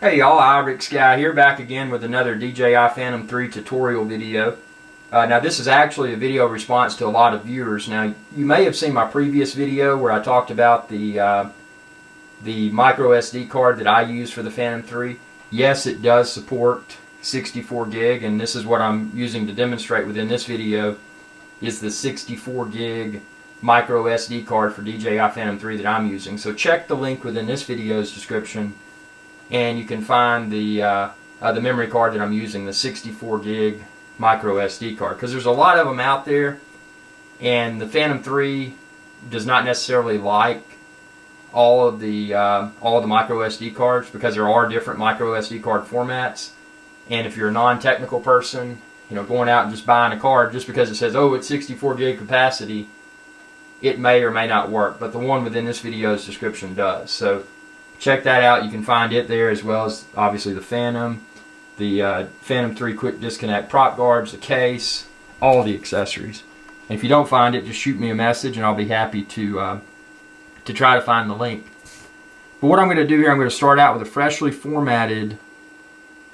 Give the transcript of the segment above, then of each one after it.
Hey y'all, IrixGuy here, back again with another DJI Phantom 3 tutorial video. Now this is actually a video response to a lot of viewers. Now you may have seen my previous video where I talked about the micro SD card that I use for the Phantom 3. Yes, it does support 64 gig, and this is what I'm using to demonstrate within this video, is the 64 gig micro SD card for DJI Phantom 3 that I'm using. So check the link within this video's description, and you can find the memory card that I'm using, the 64 gig micro SD card, because there's a lot of them out there, and the Phantom 3 does not necessarily like all of the micro SD cards, because there are different micro SD card formats. And if you're a non-technical person, you know, going out and just buying a card just because it says, oh, it's 64 gig capacity, it may or may not work. But the one within this video's description does. So check that out. You can find it there, as well as obviously the Phantom 3 quick disconnect prop guards, the case, all the accessories. And if you don't find it, just shoot me a message and I'll be happy to try to find the link. But what I'm going to do here, I'm going to start out with a freshly formatted,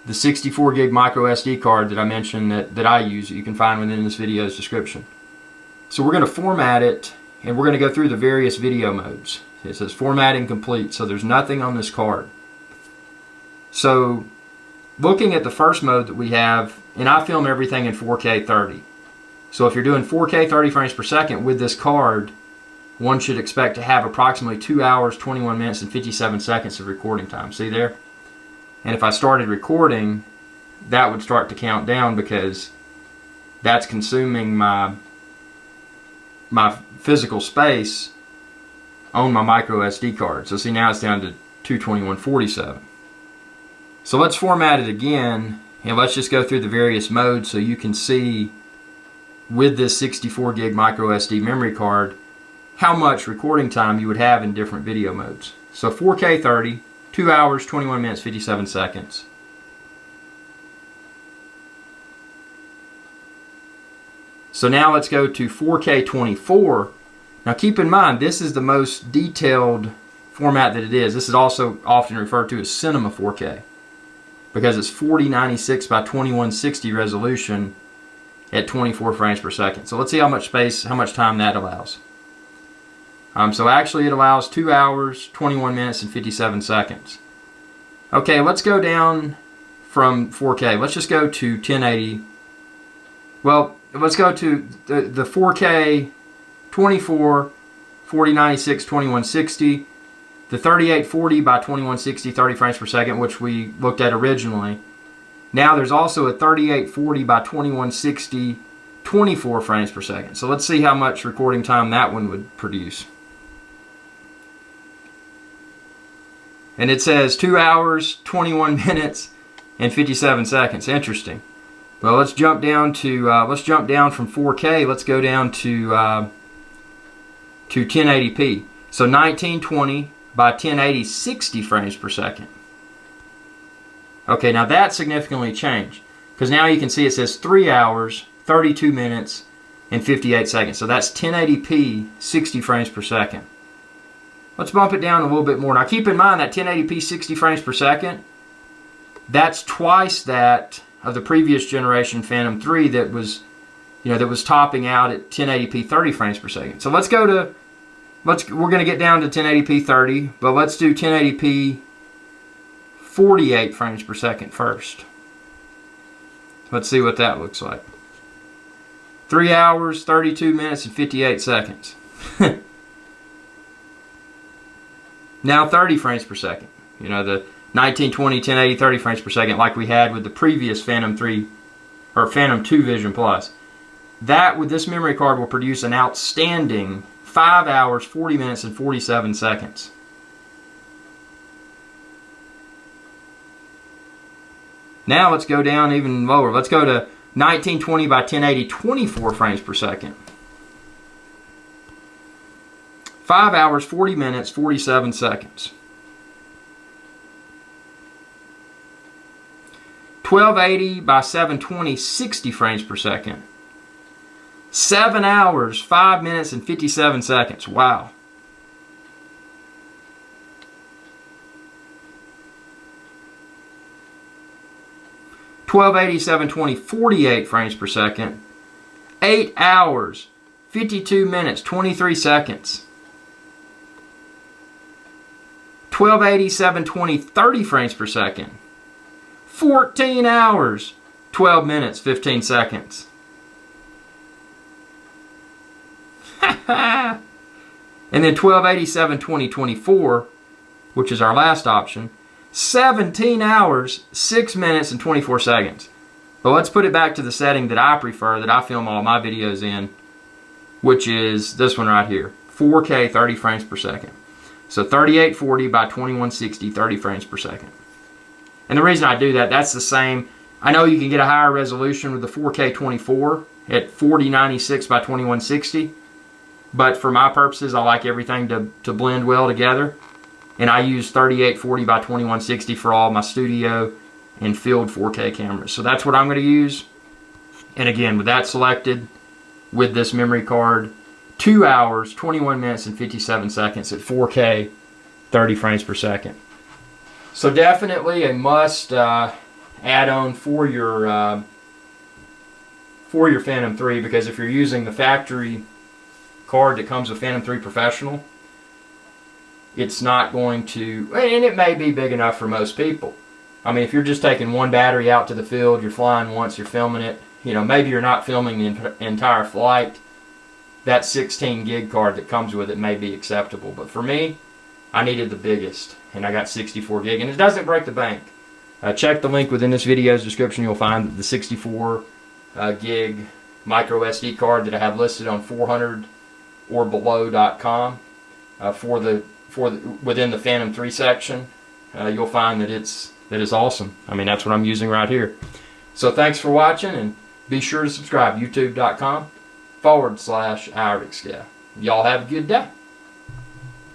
the 64 gig micro SD card that I mentioned that I use, that you can find within this video's description. So we're going to format it, and we're going to go through the various video modes. It says formatting complete, so there's nothing on this card. So looking at the first mode that we have, and I film everything in 4K 30. So if you're doing 4K 30 frames per second with this card, one should expect to have approximately 2 hours, 21 minutes, and 57 seconds of recording time. See there? And if I started recording, that would start to count down, because that's consuming my physical space on my micro SD card. So see, now it's down to 221.47. So let's format it again, and let's just go through the various modes so you can see with this 64 gig micro SD memory card how much recording time you would have in different video modes. So 4K 30, 2 hours, 21 minutes, 57 seconds. So now let's go to 4K 24. Now keep in mind, this is the most detailed format that it is. This is also often referred to as Cinema 4K, because it's 4096 by 2160 resolution at 24 frames per second. So let's see how much space, how much time that allows. So actually it allows 2 hours, 21 minutes, and 57 seconds. Okay, let's go down from 4K. Let's just go to 1080. Well, let's go to the 4K 24, 4096, 2160, the 3840 by 2160, 30 frames per second, which we looked at originally. Now there's also a 3840 by 2160, 24 frames per second. So let's see how much recording time that one would produce. And it says 2 hours, 21 minutes, and 57 seconds. Interesting. Well, let's jump down from 4K. Let's go down to 1080p. So 1920 by 1080, 60 frames per second. Okay, now that significantly changed, because now you can see it says 3 hours, 32 minutes, and 58 seconds. So that's 1080p, 60 frames per second. Let's bump it down a little bit more. Now keep in mind that 1080p 60 frames per second, that's twice that of the previous generation Phantom 3 that was, that was topping out at 1080p 30 frames per second. So let's go to, we're going to get down to 1080p 30, but let's do 1080p 48 frames per second first. Let's see what that looks like. 3 hours, 32 minutes, and 58 seconds. Now 30 frames per second. The 1920, 1080, 30 frames per second, like we had with the previous Phantom 3 or Phantom 2 Vision Plus. That, with this memory card, will produce an outstanding 5 hours, 40 minutes, and 47 seconds. Now let's go down even lower. Let's go to 1920 by 1080, 24 frames per second. 5 hours, 40 minutes, 47 seconds. 1280 by 720, 60 frames per second. 7 hours, 5 minutes, and 57 seconds. Wow. 1280, 720, 48 frames per second. 8 hours, 52 minutes, 23 seconds. 1280, 720, 30 frames per second. 14 hours, 12 minutes, 15 seconds. And then 1280, 720, 24, which is our last option, 17 hours, 6 minutes, and 24 seconds. But let's put it back to the setting that I prefer, that I film all my videos in, which is this one right here, 4K, 30 frames per second. So 3840 by 2160, 30 frames per second. And the reason I do that, that's the same. I know you can get a higher resolution with the 4K 24 at 4096 by 2160. But for my purposes, I like everything to blend well together. And I use 3840 by 2160 for all my studio and field 4K cameras. So that's what I'm going to use. And again, with that selected, with this memory card, 2 hours, 21 minutes, and 57 seconds at 4K, 30 frames per second. So definitely a must add-on for your Phantom 3, because if you're using the factory card that comes with Phantom 3 Professional, it's not going to, and it may be big enough for most people. I mean, if you're just taking one battery out to the field, you're flying once, you're filming it, you know, maybe you're not filming the entire flight, that 16 gig card that comes with it may be acceptable. But for me, I needed the biggest, and I got 64 gig, and it doesn't break the bank. Check the link within this video's description. You'll find the 64 gig micro SD card that I have listed on 400orbelow.com within the Phantom 3 section. You'll find that it's awesome. I mean, that's what I'm using right here. So thanks for watching, and be sure to subscribe, youtube.com/IrixGuy. Y'all have a good day.